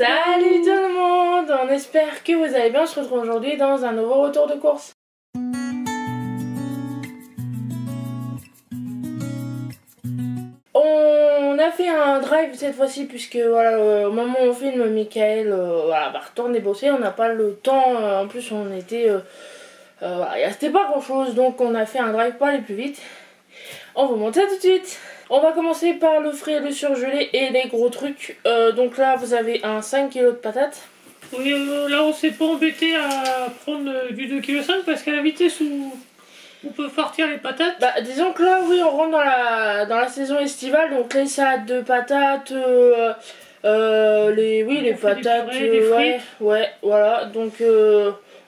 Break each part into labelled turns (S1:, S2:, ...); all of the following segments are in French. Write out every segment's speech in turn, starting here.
S1: Salut tout le monde, on espère que vous allez bien, on se retrouve aujourd'hui dans un nouveau retour de course. On a fait un drive cette fois-ci puisque voilà, au moment où on filme, Michael va retourner bosser, on n'a pas le temps, en plus on était... voilà, il restait pas grand chose, donc on a fait un drive pour aller plus vite. On vous montre ça tout de suite. On va commencer par le frais, le surgelé et les gros trucs. Donc là vous avez un 5 kg de patates.
S2: Oui, là on s'est pas embêté à prendre du 2,5 kg parce qu'à la vitesse où on peut partir les patates.
S1: Bah disons que là oui on rentre dans la saison estivale, donc les salades de patates, les patates,
S2: des frites.
S1: ouais, voilà, donc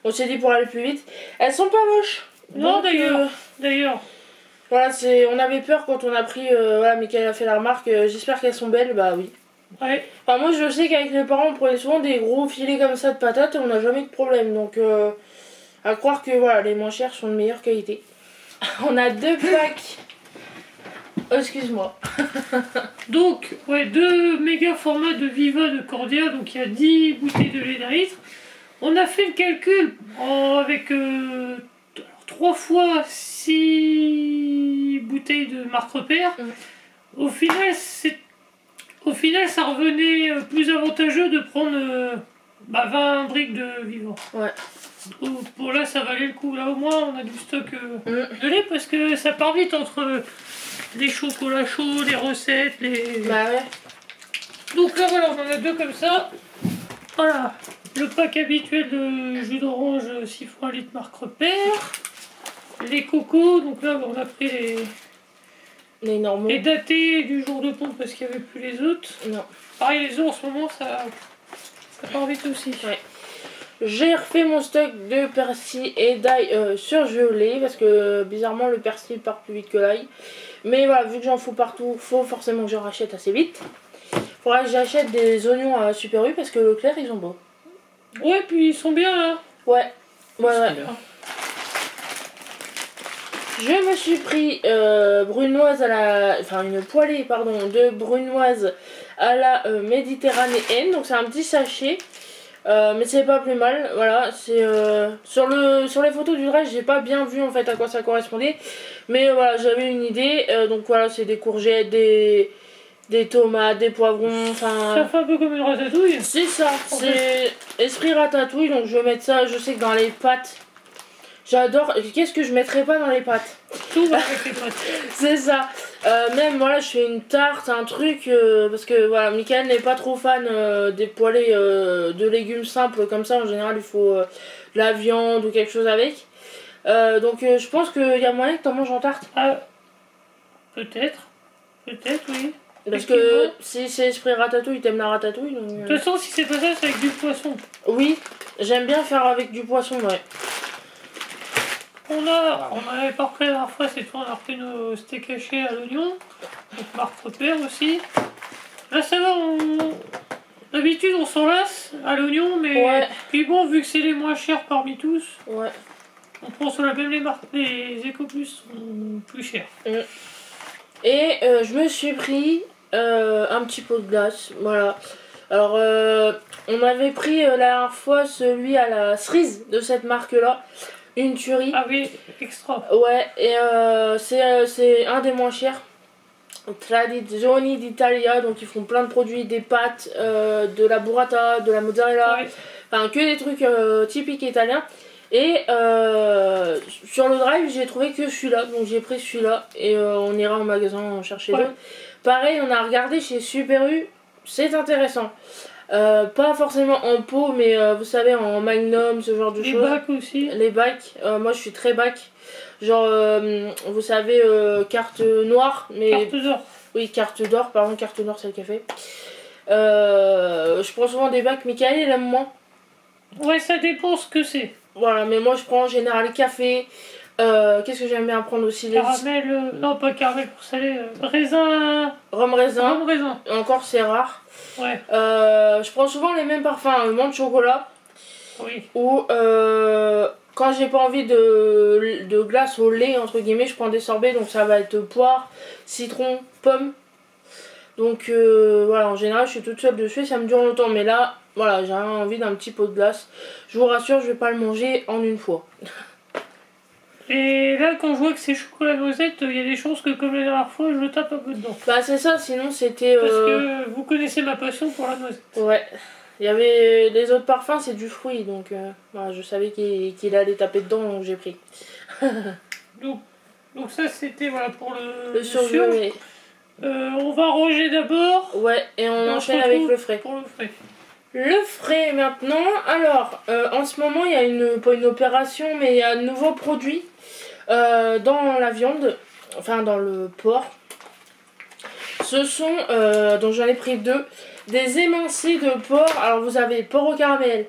S1: on s'est dit pour aller plus vite. Elles sont pas moches.
S2: Non d'ailleurs.
S1: Voilà, on avait peur quand on a pris, voilà, Michael a fait la remarque, j'espère qu'elles sont belles, bah oui.
S2: Ouais.
S1: Enfin moi je sais qu'avec mes parents on prenait souvent des gros filets comme ça de patates et on n'a jamais eu de problème, donc à croire que voilà, les moins chers sont de meilleure qualité. On a deux packs. Oh, excuse-moi.
S2: Donc, ouais, deux méga formats de Viva de Cordia, donc il y a 10 bouteilles de lait d'un litre. On a fait le calcul avec 3 fois 6 bouteilles de marque repère. Au final, ça revenait plus avantageux de prendre 20 briques de Viva. Ouais. Pour là, ça valait le coup. Là, au moins, on a du stock de lait parce que ça part vite entre les chocolats chauds, les recettes, les...
S1: Bah ouais.
S2: Donc là, voilà, on en a deux comme ça. Voilà, le pack habituel de jus d'orange 6 fois 1 litre marque repère. Les cocos, donc là, on a pris
S1: les normaux.
S2: Les datés du jour de pompe parce qu'il n'y avait plus les autres. Non. Pareil, les œufs en ce moment, ça part vite aussi. Ouais.
S1: J'ai refait mon stock de persil et d'ail surgelé parce que bizarrement le persil part plus vite que l'ail. Mais voilà, vu que j'en fous partout, faut forcément que je rachète assez vite. Faudra que j'achète des oignons à Super U parce que Leclerc ils ont beau.
S2: Ouais, puis ils sont bien là.
S1: Ouais. Je me suis pris brunoise à la... Enfin une poêlée pardon de brunoise à la méditerranéenne. Donc c'est un petit sachet. Mais c'est pas plus mal, voilà, c'est sur les photos du drive j'ai pas bien vu en fait à quoi ça correspondait, mais voilà j'avais une idée, donc voilà c'est des courgettes, des tomates, des poivrons, enfin...
S2: Ça fait un peu comme une ratatouille.
S1: C'est ça, c'est esprit ratatouille, donc je vais mettre ça, je sais que dans les pâtes, j'adore, qu'est-ce que je mettrais pas dans les pâtes?
S2: Tout va avec les pâtes.
S1: C'est ça. Même voilà, je fais une tarte, un truc, parce que voilà, Michael n'est pas trop fan des poêlées de légumes simples comme ça. En général, il faut de la viande ou quelque chose avec. Donc je pense qu'il y a moyen que tu en manges en tarte.
S2: Peut-être, oui.
S1: Parce que si c'est esprit ratatouille, t'aimes la ratatouille. Donc,
S2: de toute façon, si c'est pas ça, c'est avec du poisson.
S1: Oui, j'aime bien faire avec du poisson, ouais.
S2: On avait pas repris la dernière fois, cette fois on a repris nos steaks hachés à l'oignon, donc marque repère aussi. Là ça va, d'habitude on s'en lasse à l'oignon, mais ouais. Puis bon, vu que c'est les moins chers parmi tous, ouais. On prend sur la même les marques, les EcoPlus sont plus chers.
S1: Et je me suis pris un petit pot de glace, voilà. Alors on avait pris la dernière fois celui à la cerise de cette marque là. Une tuerie.
S2: Ah oui, extra.
S1: Ouais, et c'est un des moins chers. Tradizioni d'Italia, donc ils font plein de produits, des pâtes, de la burrata, de la mozzarella, ouais. Enfin que des trucs typiques italiens. Et sur le drive, j'ai trouvé que celui-là, donc j'ai pris celui-là et on ira au magasin chercher d'autres. Pareil, on a regardé chez Super U, c'est intéressant. Pas forcément en pot, mais vous savez, en magnum, ce genre de choses.
S2: Les bacs aussi.
S1: Les bacs, moi je suis très bac. Genre, vous savez, carte noire. Mais...
S2: Carte d'or.
S1: Oui, carte d'or, pardon, carte noire c'est le café. Je prends souvent des bacs, Michael il aime moins.
S2: Ouais, ça dépend ce que c'est.
S1: Voilà, mais moi je prends en général café. Qu'est-ce que j'aime bien prendre aussi?
S2: Caramel, non pas caramel pour saler, raisin.
S1: Rhum raisin.
S2: Rhum raisin.
S1: Encore c'est rare.
S2: Ouais.
S1: Je prends souvent les mêmes parfums, menthe chocolat.
S2: Oui.
S1: Ou quand j'ai pas envie de glace au lait entre guillemets, je prends des sorbets, donc ça va être poire, citron, pomme. Donc voilà, en général je suis toute seule dessus et ça me dure longtemps, mais là voilà, j'ai envie d'un petit pot de glace. Je vous rassure, je vais pas le manger en une fois.
S2: Et là, quand je vois que c'est chocolat noisette, il y a des chances que, comme la dernière fois, je le tape un peu dedans.
S1: Bah c'est ça, sinon c'était...
S2: Parce que vous connaissez ma passion pour la noisette.
S1: Ouais. Il y avait les autres parfums, c'est du fruit, donc voilà, je savais qu'il allait taper dedans, donc j'ai pris.
S2: donc ça, c'était voilà, pour le
S1: surgelé.
S2: On va ranger d'abord.
S1: Ouais, et on enchaîne avec le frais.
S2: Pour le frais.
S1: Le frais maintenant. Alors, en ce moment, il y a pas une opération, mais il y a de nouveaux produits dans la viande, enfin dans le porc. Ce sont, donc j'en ai pris 2, des émincés de porc. Alors vous avez porc au caramel,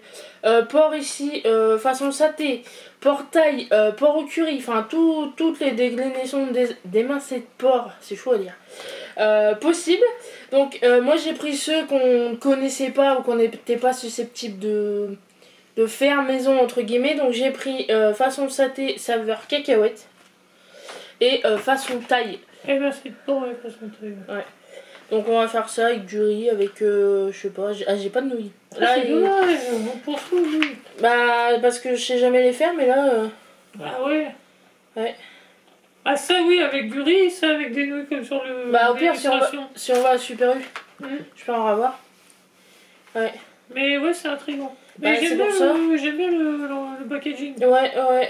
S1: porc ici façon saté, porc taille, porc au curry, enfin toutes les déclinaisons d'émincés de porc, c'est chaud à dire, possible. Donc moi j'ai pris ceux qu'on ne connaissait pas ou qu'on n'était pas susceptible de faire maison entre guillemets. Donc j'ai pris façon saté saveur cacahuète et façon taille.
S2: Eh ben c'est bon, ouais, façon taille.
S1: Ouais. Donc on va faire ça avec du riz, avec je sais pas, j'ai pas de nouilles.
S2: Là, c'est dommage, on pense tout, oui.
S1: Bah parce que je sais jamais les faire, mais là...
S2: Ah ouais.
S1: Ouais.
S2: Ah ça oui, avec du riz, ça avec des nouilles comme sur le...
S1: Bah au pire, si on va à Super U, je peux en avoir. Ouais.
S2: Mais ouais, c'est intriguant.
S1: Bah,
S2: mais j'aime bien le packaging.
S1: Ouais.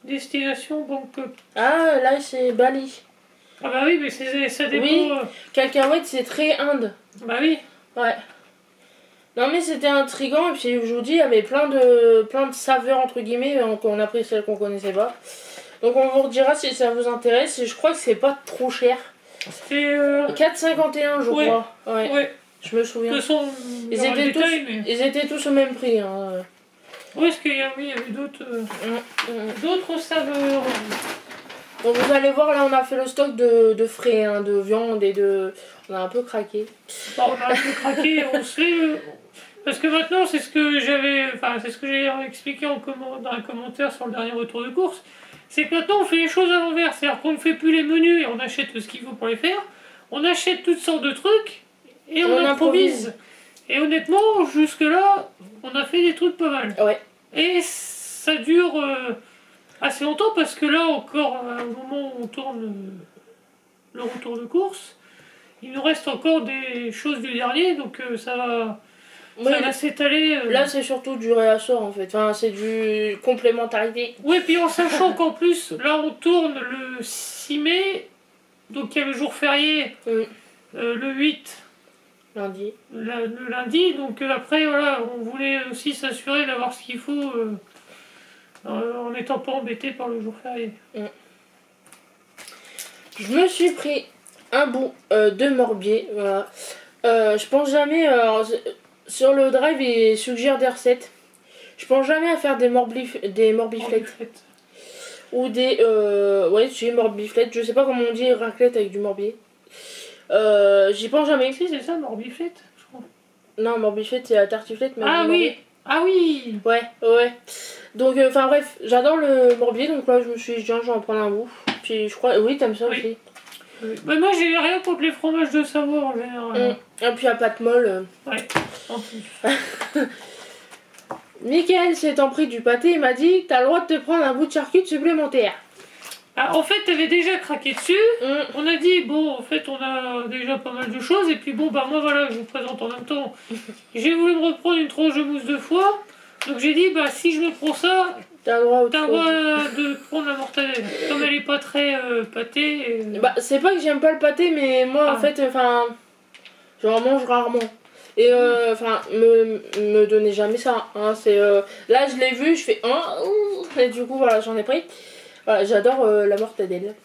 S2: Destination Bangkok.
S1: Ah là c'est Bali.
S2: Ah bah oui, mais ça dépend.
S1: Oui, cacahuète c'est très Inde.
S2: Bah oui.
S1: Ouais. Non mais c'était intriguant et puis je vous dis il y avait plein de saveurs entre guillemets, on a pris celles qu'on connaissait pas. Donc on vous redira si ça vous intéresse et je crois que c'est pas trop cher.
S2: C'était
S1: 4,51 je crois. Ouais. Je me souviens.
S2: De toute façon,
S1: ils étaient tous au même prix. Hein.
S2: Oui, parce qu'il y avait d'autres saveurs.
S1: Donc vous allez voir, là on a fait le stock de frais, hein, de viande et de... On a un peu craqué.
S2: Bon, on a un peu craqué, on sait... Parce que maintenant, c'est ce que j'ai expliqué dans un commentaire sur le dernier retour de course. C'est que maintenant on fait les choses à l'envers. C'est-à-dire qu'on ne fait plus les menus et on achète ce qu'il faut pour les faire. On achète toutes sortes de trucs et on improvise. Et honnêtement, jusque-là, on a fait des trucs pas mal.
S1: Ouais.
S2: Et ça dure... assez longtemps parce que là encore au moment où on tourne le retour de course, il nous reste encore des choses du dernier, donc ça va s'étaler.
S1: Là c'est surtout du réassort en fait, enfin c'est du complémentarité.
S2: Oui, puis en sachant qu'en plus là on tourne le 6 mai, donc il y a le jour férié, le 8
S1: lundi.
S2: Le lundi, donc après voilà, on voulait aussi s'assurer d'avoir ce qu'il faut. En n'étant pas embêté par le jour férié.
S1: Je me suis pris un bout de morbier. Voilà. Je pense jamais... sur le drive, il suggère des recettes. Je pense jamais à faire des morbiflettes. Ou des... ouais, c'est morbiflettes. Je sais pas comment on dit raclette avec du morbier. J'y pense jamais.
S2: Si, c'est ça, morbiflette, je crois.
S1: Non, morbiflette, c'est la tartiflette. Mais
S2: ah oui. Ah oui.
S1: Ouais. Donc, enfin bref, j'adore le morbier, donc là je me suis dit, je vais en prendre un bout. Puis je crois, oui, t'aimes ça aussi.
S2: Bah, moi j'ai rien contre les fromages de Savoie en général.
S1: Et puis à pâte molle.
S2: Ouais, en plus.
S1: Mickaël s'étant pris du pâté, il m'a dit, t'as le droit de te prendre un bout de charcuterie supplémentaire.
S2: Ah, en fait, t'avais déjà craqué dessus. On a dit, bon, en fait, on a déjà pas mal de choses. Et puis bon, bah moi voilà, je vous présente en même temps. J'ai voulu me reprendre une tranche de mousse de foie. Donc j'ai dit, bah si je me prends ça,
S1: t'as le droit
S2: de prendre la mortadelle. Comme elle est pas très pâtée.
S1: Bah c'est pas que j'aime pas le pâté, mais moi en fait, enfin, j'en mange rarement. Et enfin, me donnez jamais ça. Hein, c'est là je l'ai vu, je fais et du coup voilà, j'en ai pris. Voilà, j'adore la mortadelle.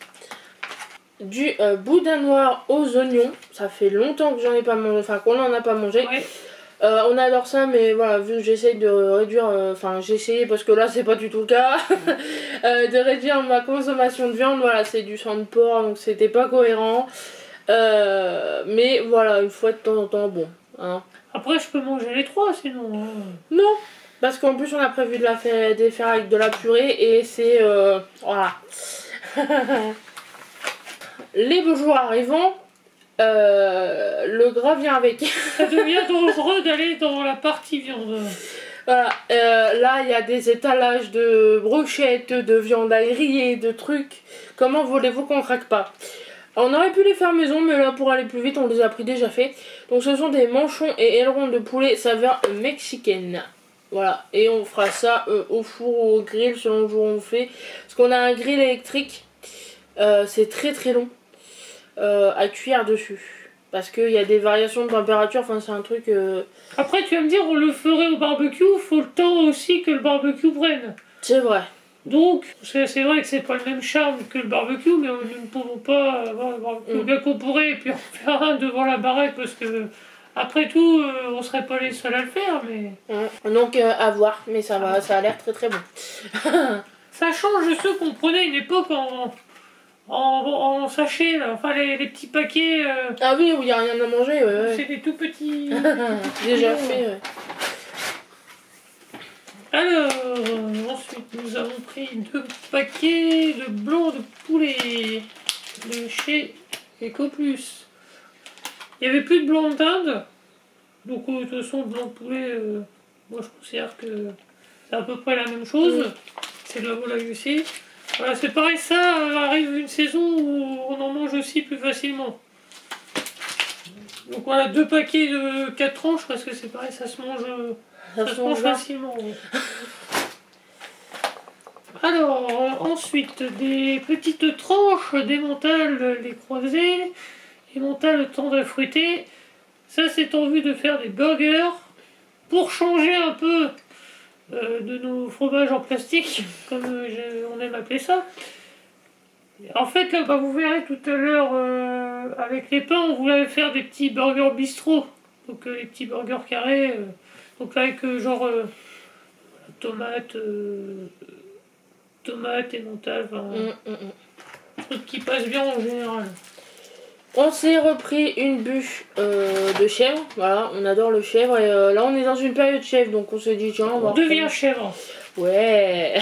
S1: Du boudin noir aux oignons. Ça fait longtemps que j'en ai pas mangé, enfin qu'on en a pas mangé.
S2: Ouais.
S1: On adore ça, mais voilà, vu que j'essaye de réduire, enfin j'ai essayé parce que là c'est pas du tout le cas, de réduire ma consommation de viande, voilà, c'est du sang de porc, donc c'était pas cohérent. Mais voilà, une fois de temps en temps, bon. Hein.
S2: Après je peux manger les trois sinon.
S1: Non, parce qu'en plus on a prévu de les faire avec de la purée et c'est... voilà. Les beaux jours arrivant, le gras vient avec.
S2: Ça devient dangereux d'aller dans la partie viande.
S1: Voilà, là il y a des étalages de brochettes, de viande aériée, de trucs. Comment voulez-vous qu'on craque pas? On aurait pu les faire maison, mais là pour aller plus vite, on les a pris déjà fait. Donc ce sont des manchons et ailerons de poulet saveur mexicaine. Voilà, et on fera ça au four ou au grill selon le jour où on fait. Parce qu'on a un grill électrique, c'est très très long à cuire dessus. Parce qu'il y a des variations de température, enfin c'est un truc...
S2: Après tu vas me dire, on le ferait au barbecue, faut le temps aussi que le barbecue prenne.
S1: C'est vrai.
S2: Donc, c'est vrai que c'est pas le même charme que le barbecue, mais nous ne pouvons pas avoir le barbecue. Bien qu'on pourrait, et puis en faire un devant la baraque, parce que, après tout, on serait pas les seuls à le faire, mais...
S1: Donc, à voir, mais ça va, ça a l'air très très bon.
S2: Ça change de ceux qu'on prenait à une époque en sachet, là. Enfin les petits paquets...
S1: Ah oui, où il n'y a rien à manger, ouais.
S2: C'est des tout petits...
S1: Déjà fait, ouais.
S2: Alors, ensuite nous avons pris 2 paquets de blanc de poulet de chez EcoPlus. Il n'y avait plus de blanc d'Inde, donc de toute façon, le blanc de poulet, moi je considère que c'est à peu près la même chose. C'est de la volaille aussi. Voilà, c'est pareil, ça arrive une saison où on en mange aussi plus facilement. Donc voilà, 2 paquets de 4 tranches parce que c'est pareil, ça se mange. Ça se mange facilement. Oui. Alors, ensuite, des petites tranches d'émental, les croisées, émental tendre fruité. Ça, c'est en vue de faire des burgers pour changer un peu de nos fromages en plastique, comme on aime appeler ça. En fait, là, bah, vous verrez tout à l'heure, avec les pains, on voulait faire des petits burgers bistrot. Donc, les petits burgers carrés. Donc avec genre tomate, emmental, enfin, truc qui passe bien en général.
S1: On s'est repris une bûche de chèvre, voilà, on adore le chèvre et là on est dans une période chèvre donc on s'est dit tiens on va
S2: devient chèvre.
S1: Ouais.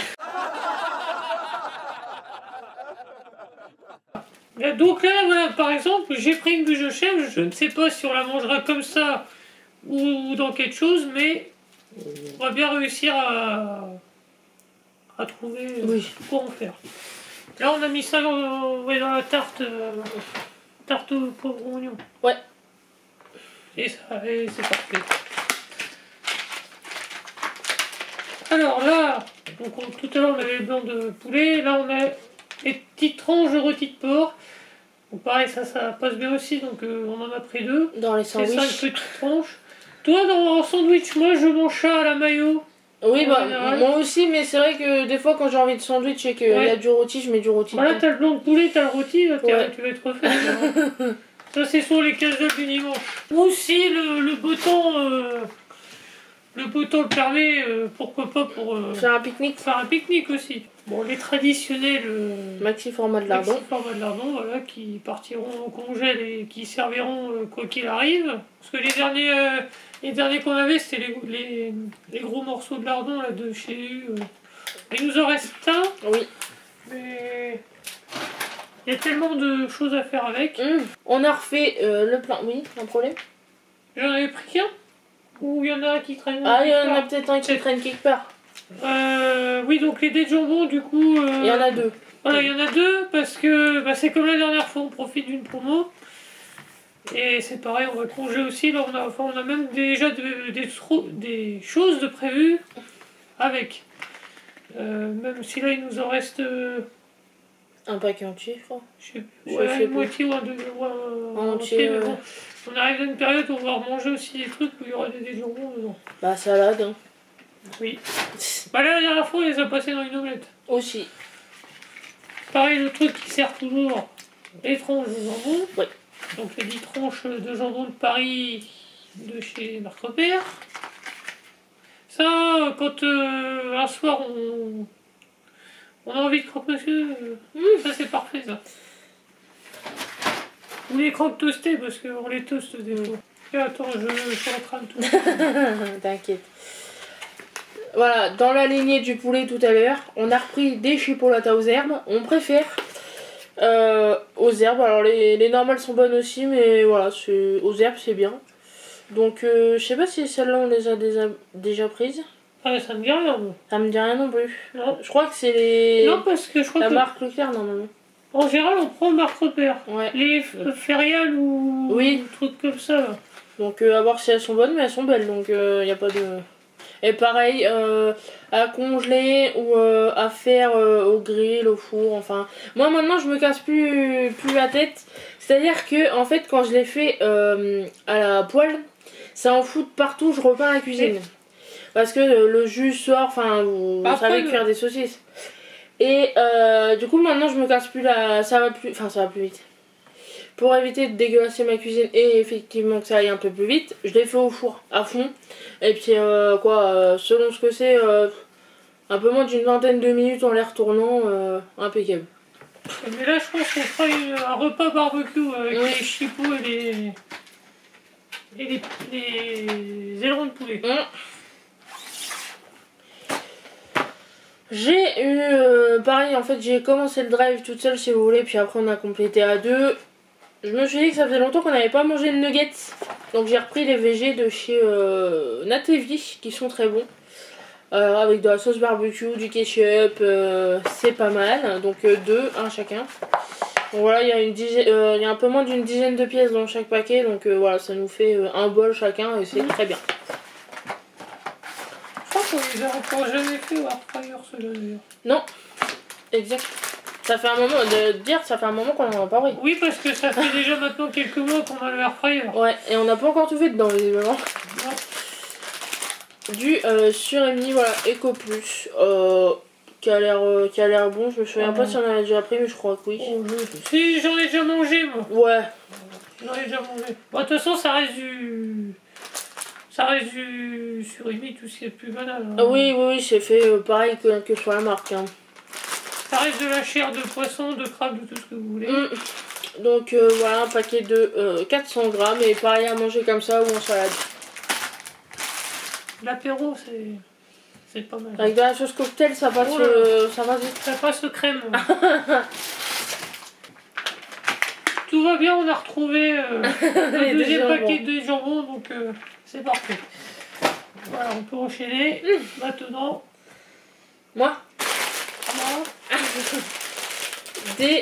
S2: Donc là voilà, par exemple j'ai pris une bûche de chèvre, je ne sais pas si on la mangera comme ça ou dans quelque chose, mais on va bien réussir à trouver quoi en faire. Là on a mis ça dans la tarte au poivron oignon.
S1: Ouais.
S2: Et c'est parfait. Alors là, donc tout à l'heure on avait le blanc de poulet, là on a les petites tranches de rôti de porc. Donc pareil, ça passe bien aussi, donc on en a pris 2.
S1: Dans les sandwichs.
S2: C'est 5 petites tranches. Toi, dans un sandwich, moi je mange ça à la mayo.
S1: Oui, bah moi aussi, mais c'est vrai que des fois quand j'ai envie de sandwich et qu'il y a du rôti, je mets du rôti.
S2: Voilà, t'as le blanc de poulet, t'as le rôti, là, tu vas être refait. Ça, c'est sur les cases du dimanche. Ou si le beau temps le permet, pourquoi pas pour
S1: faire un pique-nique.
S2: Faire un pique-nique aussi. Bon, les traditionnels
S1: maxi format de lardon.
S2: Maxi format de lardon, voilà, qui partiront au congèle et qui serviront quoi qu'il arrive. Parce que les derniers qu'on avait, c'était les gros morceaux de lardon là, de chez U. Il nous en reste un.
S1: Oui.
S2: Mais il y a tellement de choses à faire avec.
S1: On a refait le plein. Oui, un problème.
S2: J'en avais pris qu'un. Ou il y en a un qui traîne.
S1: Ah, il y en a peut-être un qui traîne quelque part.
S2: Oui, donc les dés de jambon, du coup...
S1: il y en a 2.
S2: Voilà, il y en a 2 parce que c'est comme la dernière fois, on profite d'une promo. Et c'est pareil, on va congé aussi. Là, on a même déjà des choses de prévues avec. Même si là, il nous en reste...
S1: un paquet entier, je crois.
S2: Je sais une moitié ou un entier. Mais bon, on arrive à une période où on va manger aussi des trucs où il y aura des dés de jambon dedans.
S1: Bah, salade, hein.
S2: Oui. Bah là, la dernière fois, on les a passés dans une omelette.
S1: Aussi.
S2: Pareil, le truc qui sert toujours, les tranches de jambon.
S1: Oui.
S2: Donc les 10 tranches de jambon de Paris de chez Marc Repère. Ça, quand un soir on a envie de croque-monsieur, ça c'est parfait ça. Ou les croques toastés parce qu'on les toaste des fois. Et attends, je suis en train de tout.
S1: T'inquiète. Voilà, dans la lignée du poulet tout à l'heure, on a repris des chipolatas aux herbes. On préfère Aux herbes. Alors les normales sont bonnes aussi, mais voilà, aux herbes c'est bien. Donc je sais pas si celles-là on les a déjà prises.
S2: Ah, ça me dit rien, moi.
S1: Ça me dit rien non plus.
S2: Non.
S1: Je crois que c'est les...
S2: Non, parce que je crois
S1: la
S2: que...
S1: marque Leclerc normalement.
S2: En général, on prend marque repère.
S1: Ouais.
S2: Les Ferial ou...
S1: Oui.
S2: trucs comme ça. Là.
S1: Donc à voir si elles sont bonnes, mais elles sont belles, donc il n'y a pas de... Et pareil, à congeler ou à faire au grill, au four, enfin... Moi maintenant je me casse plus la tête. C'est-à-dire que en fait quand je les fais à la poêle, ça en fout partout, je repeins la cuisine. Parce que le jus sort, enfin vous savez cuire des saucisses. Et du coup maintenant je me casse plus la... ça va plus vite. Pour éviter de dégueulasser ma cuisine et effectivement que ça aille un peu plus vite, je les fais au four à fond. Et puis selon ce que c'est, un peu moins d'une vingtaine de minutes en les retournant, impeccable.
S2: Mais là je pense qu'on fera un repas barbecue avec les chipots et les ailerons de poulet.
S1: J'ai eu pareil, en fait j'ai commencé le drive toute seule si vous voulez, puis après on a complété à deux. Je me suis dit que ça faisait longtemps qu'on n'avait pas mangé de nuggets, donc j'ai repris les VG de chez Natevi qui sont très bons, avec de la sauce barbecue, du ketchup, c'est pas mal, donc deux, un chacun. Donc voilà, il y a un peu moins d'une dizaine de pièces dans chaque paquet, donc voilà, ça nous fait un bol chacun et c'est très bien.
S2: Je crois qu'on les a encore jamais fait au air fryer ceux-là d'ailleurs.
S1: Non, exact. Ça fait un moment, ça fait un moment qu'on en a pas pris.
S2: Oui, parce que ça fait déjà maintenant quelques mois qu'on a le air fryer.
S1: Ouais, et on n'a pas encore tout fait dedans, visiblement. Du surimi, voilà, Eco Plus, qui a l'air bon. Je me souviens pas si on en a déjà pris, mais je crois que oui.
S2: Si, j'en ai déjà mangé, moi.
S1: Ouais.
S2: J'en ai déjà mangé. Bon, de toute façon, ça reste du surimi, tout ce qui est plus banal. Hein.
S1: Oui, c'est fait pareil que sur la marque. Hein.
S2: Ça reste de la chair de poisson, de crabe, de tout ce que vous voulez.
S1: Donc voilà, un paquet de 400 grammes et pareil à manger comme ça ou en salade.
S2: L'apéro, c'est pas mal.
S1: Avec de la sauce cocktail, ça passe, ça va vite.
S2: Ça passe crème. Tout va bien, on a retrouvé le deuxième paquet de jambon, donc c'est parfait. Voilà, on peut enchaîner maintenant.
S1: Moi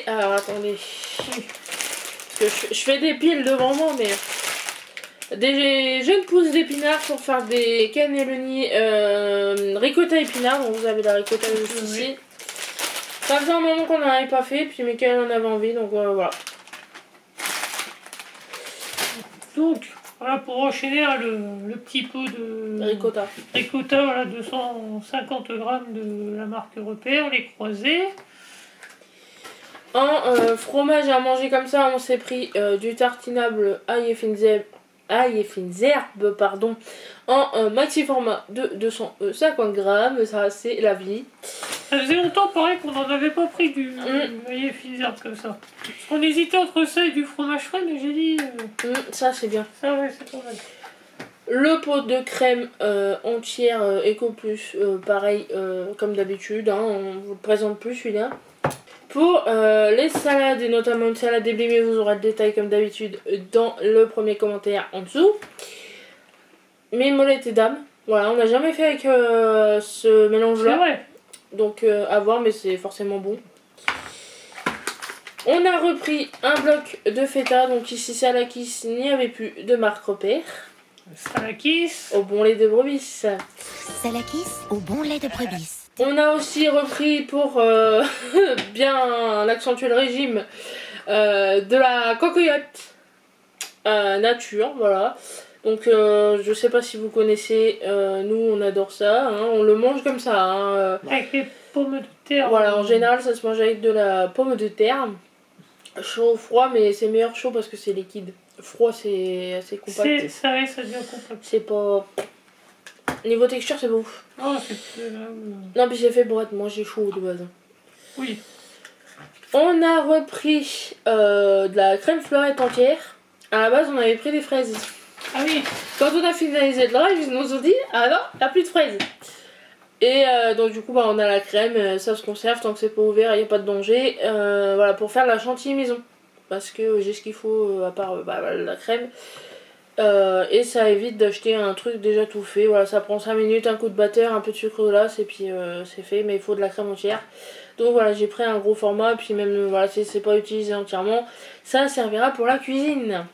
S1: alors attendez. Parce que je fais des piles devant moi, mais des jeunes pousses d'épinards pour faire des cannelloni ricotta épinards. Donc vous avez la ricotta juste ici. Ça faisait un moment qu'on n'en avait pas fait, puis Mickaël en avait envie, donc voilà.
S2: Donc voilà, pour enchaîner le petit pot de
S1: ricotta.
S2: Ricotta, voilà, 250 grammes de la marque Repère, les croisés.
S1: En fromage à manger comme ça, on s'est pris du tartinable ail et fines herbes, pardon, en maxi format de 250 grammes. Ça, c'est la vie.
S2: Ça faisait longtemps, pareil, qu'on n'en avait pas pris du ail et fines herbes comme ça. On hésitait entre ça et du fromage frais, mais j'ai dit...
S1: ça, c'est bien.
S2: Ça, ouais, c'est pas mal.
S1: Le pot de crème entière Eco Plus, pareil, comme d'habitude. Hein, on vous le présente plus, celui-là. Pour les salades, et notamment une salade déblimée, vous aurez le détail comme d'habitude dans le premier commentaire en dessous. Mes molettes et dames, voilà, on n'a jamais fait avec ce mélange-là.
S2: C'est vrai.
S1: Donc à voir, mais c'est forcément bon. On a repris un bloc de feta, donc ici Salakis, il n'y avait plus de marque Repère.
S2: Salakis
S1: au bon lait de brebis.
S3: Salakis au bon lait de brebis.
S1: On a aussi repris pour bien accentuer le régime de la cocoyote nature, voilà. Donc je sais pas si vous connaissez, nous on adore ça, hein, on le mange comme ça. Hein,
S2: avec les pommes de terre.
S1: Voilà, en général ça se mange avec de la pomme de terre. Chaud, froid, mais c'est meilleur chaud parce que c'est liquide. Froid c'est assez compact.
S2: Ça devient compact.
S1: C'est pas... Niveau texture c'est beau.
S2: Oh, c'est
S1: non, puis c'est fait pour être mangé chaud de base.
S2: Oui.
S1: On a repris de la crème fleurette entière. À la base on avait pris des fraises.
S2: Ah oui.
S1: Quand on a finalisé le drive, ils nous ont dit ah non, il n'y a plus de fraises. Et donc du coup bah, on a la crème, ça se conserve tant que c'est pas ouvert, il n'y a pas de danger. Voilà, pour faire la chantilly maison. Parce que j'ai ce qu'il faut à part la crème. Et ça évite d'acheter un truc déjà tout fait. Voilà, ça prend 5 minutes, un coup de batteur, un peu de sucre glace et puis c'est fait. Mais il faut de la crème entière. Donc voilà, j'ai pris un gros format. Puis même voilà, si c'est pas utilisé entièrement, ça servira pour la cuisine.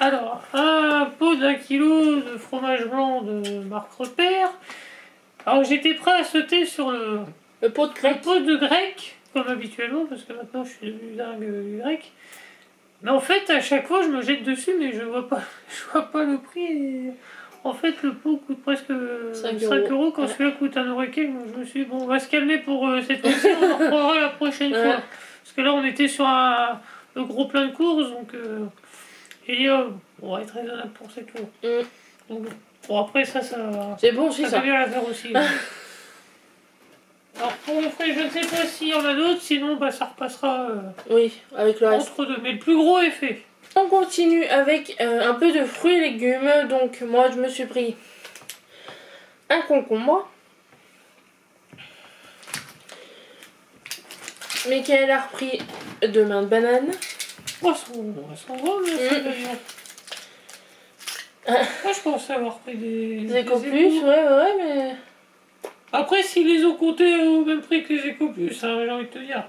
S2: Alors, un pot d'1 kilo de fromage blanc de marque Repère. Alors j'étais prêt à sauter sur le
S1: pot de grec.
S2: Le pot de grec, comme habituellement, parce que maintenant je suis devenu dingue du grec. Mais en fait, à chaque fois, je me jette dessus, mais je vois pas le prix. Et... En fait, le pot coûte presque 5 € quand celui-là coûte 1 € et quelques. Donc je me suis dit, bon, on va se calmer pour cette fois-ci, on en reprendra la prochaine fois. Parce que là, on était sur le gros plein de courses, donc on va être raisonnable pour cette fois. Donc bon, après, ça
S1: c'est bon aussi, ça.
S2: Bien à faire aussi. Alors pour le frais, je ne sais pas s'il y en a d'autres, sinon bah, ça repassera
S1: oui, avec le reste.
S2: Entre deux. Mais le plus gros est fait.
S1: On continue avec un peu de fruits et légumes. Donc moi je me suis pris un concombre. Michael a repris 2 mains de banane.
S2: Oh, elles sont bonnes, moi je pensais avoir pris des
S1: Écoplus, ouais, mais...
S2: Après, s'ils les ont comptés au même prix que les Écoplus, hein, j'ai envie de te dire.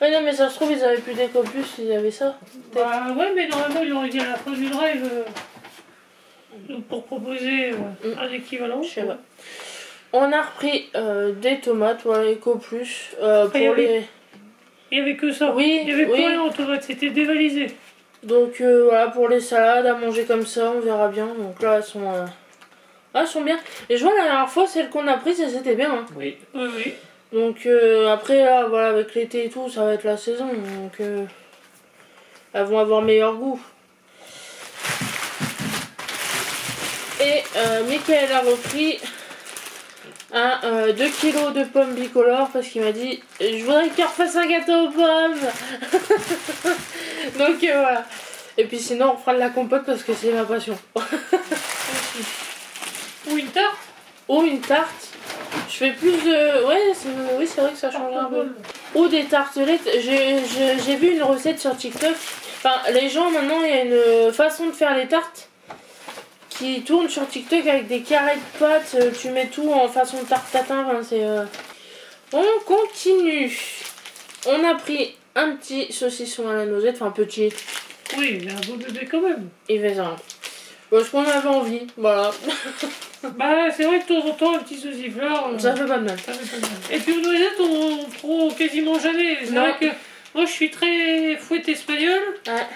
S1: Ouais, non, mais ça se trouve, ils avaient plus d'Écoplus, ils avaient ça.
S2: Bah ouais, mais normalement, ils auraient dit à la fin du drive pour proposer un équivalent.
S1: Je sais pas. On a repris des tomates, voilà, Écoplus. Pour les...
S2: Il n'y avait que ça.
S1: Oui,
S2: il n'y avait plus rien en tomates, c'était dévalisé.
S1: Donc voilà, pour les salades, à manger comme ça, on verra bien. Donc là, elles sont bien. Et je vois la dernière fois, celle qu'on a prise, c'était bien. Hein.
S2: Oui.
S1: Donc après, là, voilà, avec l'été et tout, ça va être la saison. Donc elles vont avoir meilleur goût. Et Michael a repris 2 kilos de pommes bicolores parce qu'il m'a dit je voudrais qu'il refasse un gâteau aux pommes. Donc voilà. Et puis sinon on fera de la compote parce que c'est ma passion.
S2: Ou une tarte.
S1: Ou une tarte. Je fais plus de... Ouais, oui c'est vrai que ça change un peu. Ou des tartelettes. J'ai vu une recette sur TikTok. Enfin les gens maintenant il y a une façon de faire les tartes qui tourne sur TikTok avec des carrés de pâtes, tu mets tout en façon de tarte tatin, enfin, c'est... On continue. On a pris un petit saucisson à la noisette, enfin petit.
S2: Oui, mais un beau bébé quand même.
S1: Il fait ça. Parce qu'on avait envie, voilà.
S2: Bah c'est vrai que de temps en temps un petit sauciflard...
S1: Ça fait pas de mal.
S2: Et puis aux noisettes on prend quasiment jamais. C'est vrai que moi je suis très fouette espagnole.
S1: Ouais.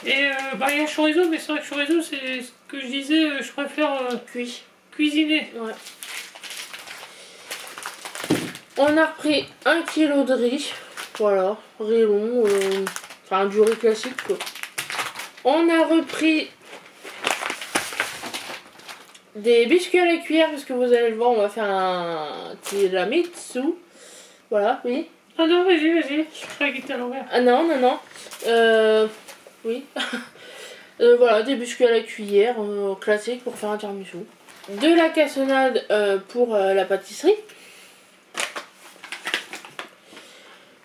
S2: Et il y a chorizo, mais c'est vrai que chorizo, c'est ce que je disais, je préfère cuisiner.
S1: Ouais. On a repris 1 kilo de riz. Voilà, riz long, enfin du riz classique quoi. On a repris des biscuits à la cuillère, parce que vous allez le voir, on va faire un tiramisu. Voilà, oui.
S2: Ah non, vas-y, je croyais qu'il était à l'envers.
S1: Ah non. Oui. Voilà, des biscuits à la cuillère, classique pour faire un tiramisu. De la cassonade pour la pâtisserie.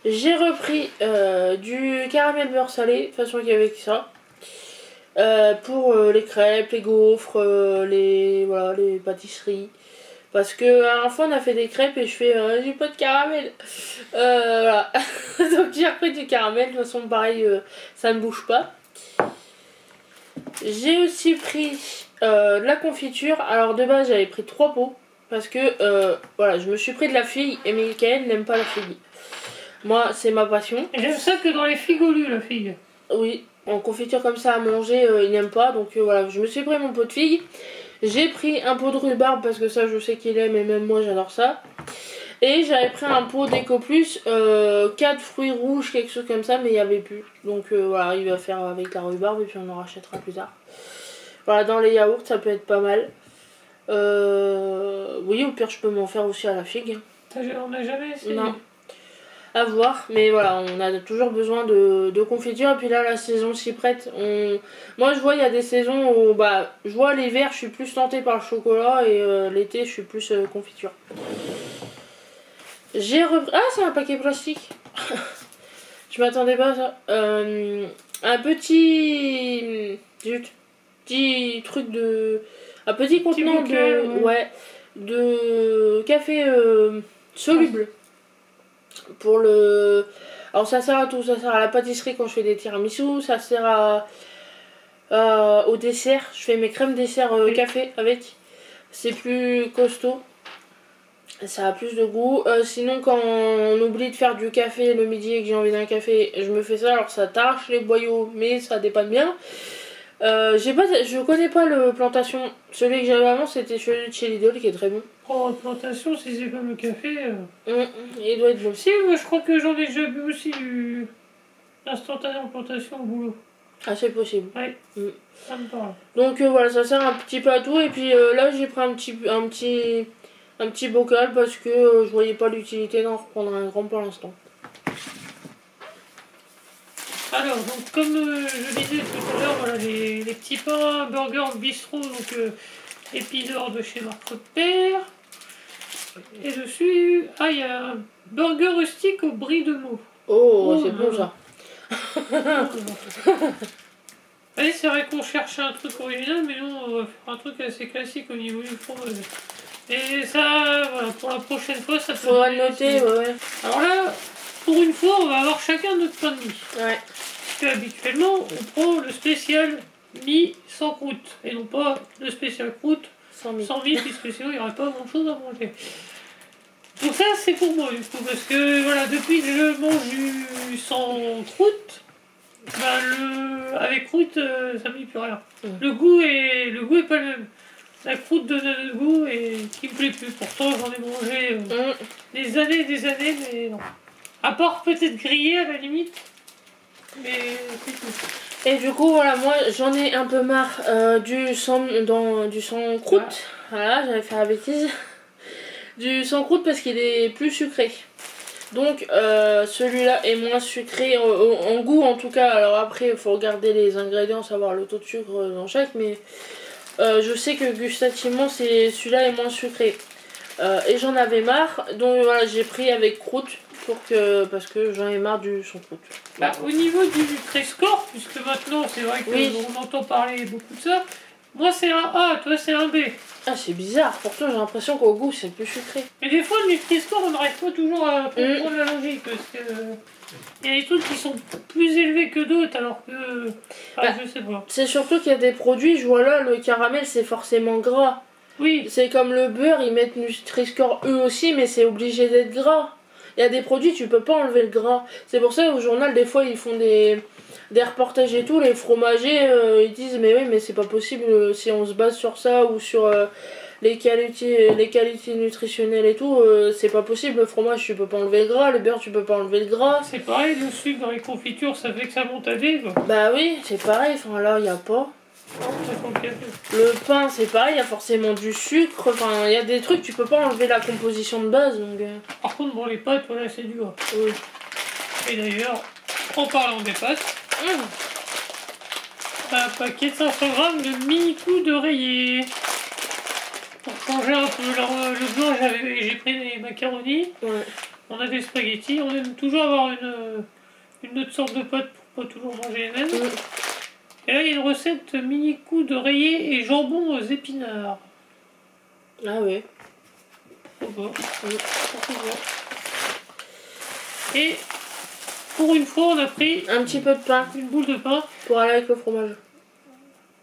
S1: J'ai repris du caramel beurre salé, de toute façon qu'il y avait que ça. Pour les crêpes, les gaufres, les pâtisseries. Parce que la dernière fois on a fait des crêpes et je fais j'ai pas de caramel. Voilà. Donc j'ai repris du caramel, de toute façon pareil ça ne bouge pas. J'ai aussi pris de la confiture. Alors de base j'avais pris 3 pots. Parce que voilà, je me suis pris de la figue et Michael n'aime pas la figue. Moi c'est ma passion.
S2: J'aime ça que dans les figolus la figue.
S1: Oui, en confiture comme ça à manger il n'aime pas. Donc voilà, je me suis pris mon pot de figue. J'ai pris un pot de rhubarbe parce que ça je sais qu'il aime et même moi j'adore ça. Et j'avais pris un pot d'Ecoplus, 4 fruits rouges, quelque chose comme ça, mais il n'y avait plus. Donc voilà, il va faire avec la rhubarbe et puis on en rachètera plus tard. Voilà, dans les yaourts ça peut être pas mal. Oui, au pire je peux m'en faire aussi à la figue.
S2: On n'a jamais essayé.
S1: Non. À voir, mais voilà, on a toujours besoin de confiture. Et puis là, la saison s'y prête. Moi, je vois, il y a des saisons où, bah, je vois l'hiver, je suis plus tentée par le chocolat et l'été, je suis plus confiture. J'ai repris. Ah, c'est un paquet plastique. Je m'attendais pas à ça. Un petit. Zut. Petit truc de. Un petit contenant
S2: bouquet,
S1: de. Ouais. De café soluble. Pour le. Alors ça sert à tout, ça sert à la pâtisserie quand je fais des tiramisu, ça sert au dessert, je fais mes crèmes dessert café avec. C'est plus costaud. Ça a plus de goût. Sinon quand on oublie de faire du café le midi et que j'ai envie d'un café, je me fais ça, alors ça tâche les boyaux, mais ça dépanne bien. Je connais pas le plantation. Celui que j'avais avant, c'était celui de chez Lidl qui est très bon.
S2: Oh, plantation, si c'est comme le café.
S1: Il doit être bon.
S2: Si, moi je crois que j'en ai déjà bu aussi du instantané en plantation au boulot.
S1: Ah, c'est possible.
S2: Ouais, ça me parle.
S1: Donc voilà, ça sert un petit peu à tout. Et puis là, j'ai pris un petit bocal parce que je voyais pas l'utilité d'en reprendre un grand pour l'instant.
S2: Alors, donc comme je disais tout à l'heure, voilà, les petits pains, burgers, bistrot, donc épineurs de chez Marc Père. Et dessus, il y a un burger rustique au brie de Meaux.
S1: Oh, c'est bon ça.
S2: Oui, c'est vrai qu'on cherche un truc original, mais nous, on va faire un truc assez classique au niveau du fromage. Et ça, voilà, pour la prochaine fois, ça peut...
S1: Faudra le noter, ouais.
S2: Alors là, pour une fois, on va avoir chacun notre pain de mie.
S1: Ouais.
S2: Parce qu'habituellement, on prend le spécial mie sans croûte. Et non pas le spécial croûte sans mie, puisque sinon, il n'y aurait pas grand-chose à manger. Donc ça, c'est pour moi, du coup, parce que, voilà, depuis que je mange du sans croûte, avec croûte, ça me dit plus rien. Le goût est pas le même. La croûte donne un goût et qui me plaît plus. Pourtant, j'en ai mangé des années, mais non. À part peut-être grillé à la limite, mais c'est tout.
S1: Et du coup, voilà, moi, j'en ai un peu marre du sans croûte. Voilà, j'avais fait la bêtise. Du sans croûte parce qu'il est plus sucré. Donc celui-là est moins sucré en goût en tout cas. Alors après il faut regarder les ingrédients, savoir le taux de sucre dans chaque, mais je sais que gustativement celui-là est moins sucré. Et j'en avais marre, donc voilà, j'ai pris avec croûte parce que j'en ai marre du sans croûte.
S2: Bah, au niveau du Trescore, puisque maintenant c'est vrai qu'on entend parler beaucoup de ça, moi c'est un A, toi c'est un B.
S1: Ah, c'est bizarre, pourtant j'ai l'impression qu'au goût c'est plus sucré.
S2: Mais des fois, le Nutri-Score, on n'arrive pas toujours à comprendre la logique. Parce que il y a des trucs qui sont plus élevés que d'autres, alors que. Je sais pas.
S1: C'est surtout qu'il y a des produits, je vois là, le caramel c'est forcément gras.
S2: Oui.
S1: C'est comme le beurre, ils mettent Nutri-Score eux aussi, mais c'est obligé d'être gras. Il y a des produits, tu peux pas enlever le gras. C'est pour ça au journal, des fois, ils font des reportages et tout. Les fromagers, ils disent, mais oui, mais c'est pas possible si on se base sur ça ou sur les qualités nutritionnelles et tout. C'est pas possible. Le fromage, tu peux pas enlever le gras. Le beurre, tu peux pas enlever le gras.
S2: C'est pareil, le sucre dans les confitures, ça fait que ça monte à dé.
S1: Bah oui, c'est pareil. Enfin là, il y a pas. Le pain, c'est pareil, il y a forcément du sucre. Enfin, il y a des trucs, tu peux pas enlever la composition de base. Donc,
S2: Par contre, bon, les pâtes, voilà, c'est dur.
S1: Oui.
S2: Et d'ailleurs, en parlant des pâtes, un paquet de 500 grammes de mini coups d'oreiller. Pour changer un peu. Le blanc, j'ai pris des macaronis.
S1: Ouais.
S2: On a des spaghettis. On aime toujours avoir une autre sorte de pâte pour pas toujours manger les mêmes. Et là, il y a une recette mini coups d'oreiller et jambon aux épinards.
S1: Ah ouais.
S2: Et pour une fois, on a pris
S1: un petit peu de pain.
S2: Une boule de pain.
S1: Pour aller avec le fromage.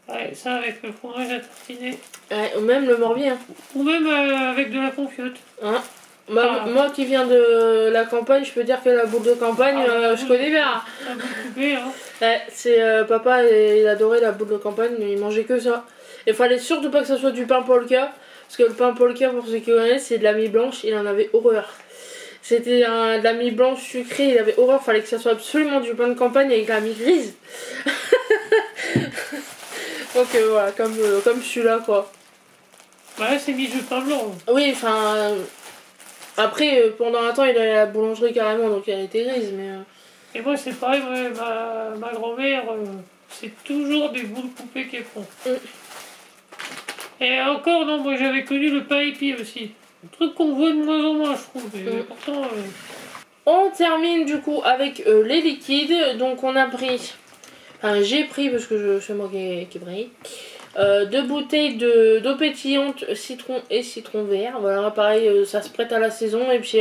S2: Ouais, ça avec le fromage à tartiner.
S1: Ouais, ou même le morbier. Hein.
S2: Ou même avec de la confiote.
S1: Hein. Moi qui viens de la campagne, je peux dire que la boule de campagne, je connais bien.
S2: La boule coupée, hein.
S1: Ouais, c'est papa, il adorait la boule de campagne, il mangeait que ça. Il fallait surtout pas que ça soit du pain polka, parce que le pain polka, pour ceux qui connaissent, c'est de la mie blanche, il en avait horreur. C'était de la mie blanche sucrée, il avait horreur, fallait que ça soit absolument du pain de campagne avec la mie grise. Donc voilà, comme celui-là quoi.
S2: Bah là c'est mis du pain blanc.
S1: Oui, enfin... Après, pendant un temps, il allait à la boulangerie carrément, donc elle était grise, mais...
S2: Et moi, c'est pareil, ouais, ma grand-mère, c'est toujours des boules coupées qu'elles font. Et encore, non, moi j'avais connu le pain épi aussi. Un truc qu'on voit de moins en moins, je trouve. Et pourtant...
S1: On termine du coup avec les liquides. Donc on a pris... Enfin, j'ai pris, parce que c'est moi qui brille. 2 bouteilles d'eau pétillante, citron et citron vert. Voilà, pareil, ça se prête à la saison. Et puis,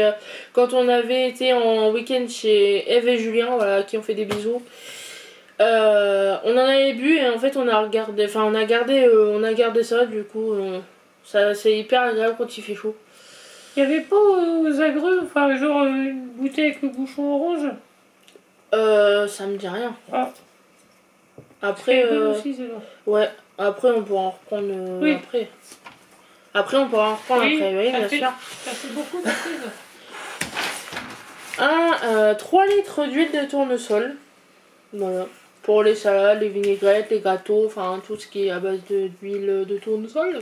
S1: quand on avait été en week-end chez Eve et Julien, voilà, qui ont fait des bisous, on en avait bu et en fait, on a gardé ça. Du coup, ça c'est hyper agréable quand il fait chaud.
S2: Il n'y avait pas aux agrumes, enfin, genre une bouteille avec le bouchon orange?
S1: Ça me dit rien.
S2: Ah.
S1: Après,
S2: aussi, c'est là.
S1: Ouais. Après, on pourra en reprendre après. Après, on pourra en reprendre après, oui, bien sûr.
S2: Ça fait beaucoup de choses.
S1: 3 litres d'huile de tournesol. Voilà. Pour les salades, les vinaigrettes, les gâteaux, enfin tout ce qui est à base d'huile de tournesol.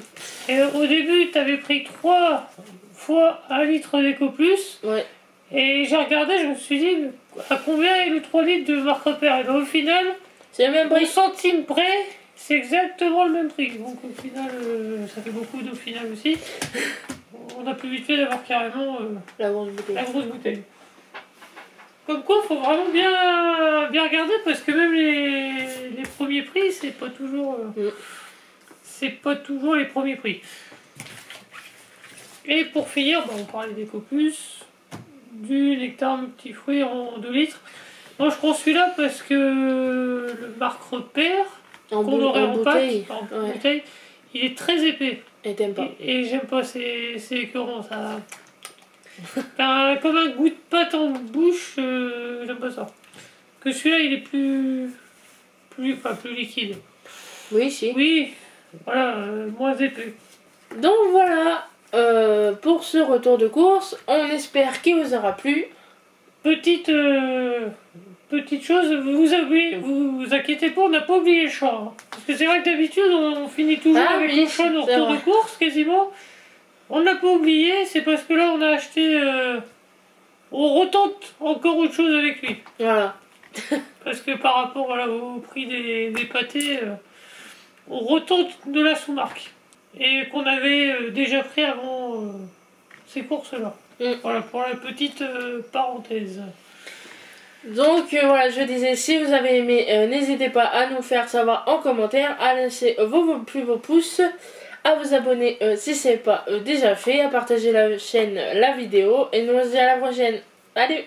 S2: Et au début, tu avais pris 3 fois 1 litre d'Eco Plus.
S1: Ouais.
S2: Et j'ai regardé, je me suis dit, à combien est le 3 litres de Marc Repère? Et bien, au final,
S1: c'est le même prix.
S2: Au centime près, c'est exactement le même prix. Donc au final, ça fait beaucoup d'au final aussi. On a plus vite fait d'avoir carrément
S1: la grosse
S2: bouteille. Comme quoi, il faut vraiment bien regarder parce que même les premiers prix, c'est pas toujours les premiers prix. Et pour finir, on parlait d'Eco Plus, du nectar multifruits en 2 litres. Moi je prends celui-là parce que le Marc Repère, qu'on aurait en bouteille, il est très épais.
S1: Et t'aimes pas.
S2: Et j'aime pas, c'est écœurant ça. Comme un goût de pâte en bouche, j'aime pas ça. Que celui-là il est plus liquide.
S1: Oui, si.
S2: Oui, voilà, moins épais.
S1: Donc voilà, pour ce retour de course, on espère qu'il vous aura plu. Petite chose, vous inquiétez pas, on n'a pas oublié le chat. Hein. Parce que c'est vrai que d'habitude, on finit toujours avec le chat au retour de course, quasiment. On ne l'a pas oublié, c'est parce que là, on a acheté... on retente encore autre chose avec lui. Voilà. Parce que par rapport au prix des pâtés, on retente de la sous-marque. Et qu'on avait déjà pris avant ces courses-là. Voilà, pour la petite parenthèse. Donc voilà, je disais, si vous avez aimé, n'hésitez pas à nous faire savoir en commentaire, à laisser vos pouces, à vous abonner si ce n'est pas déjà fait, à partager la chaîne, la vidéo, et nous on se dit à la prochaine. Salut!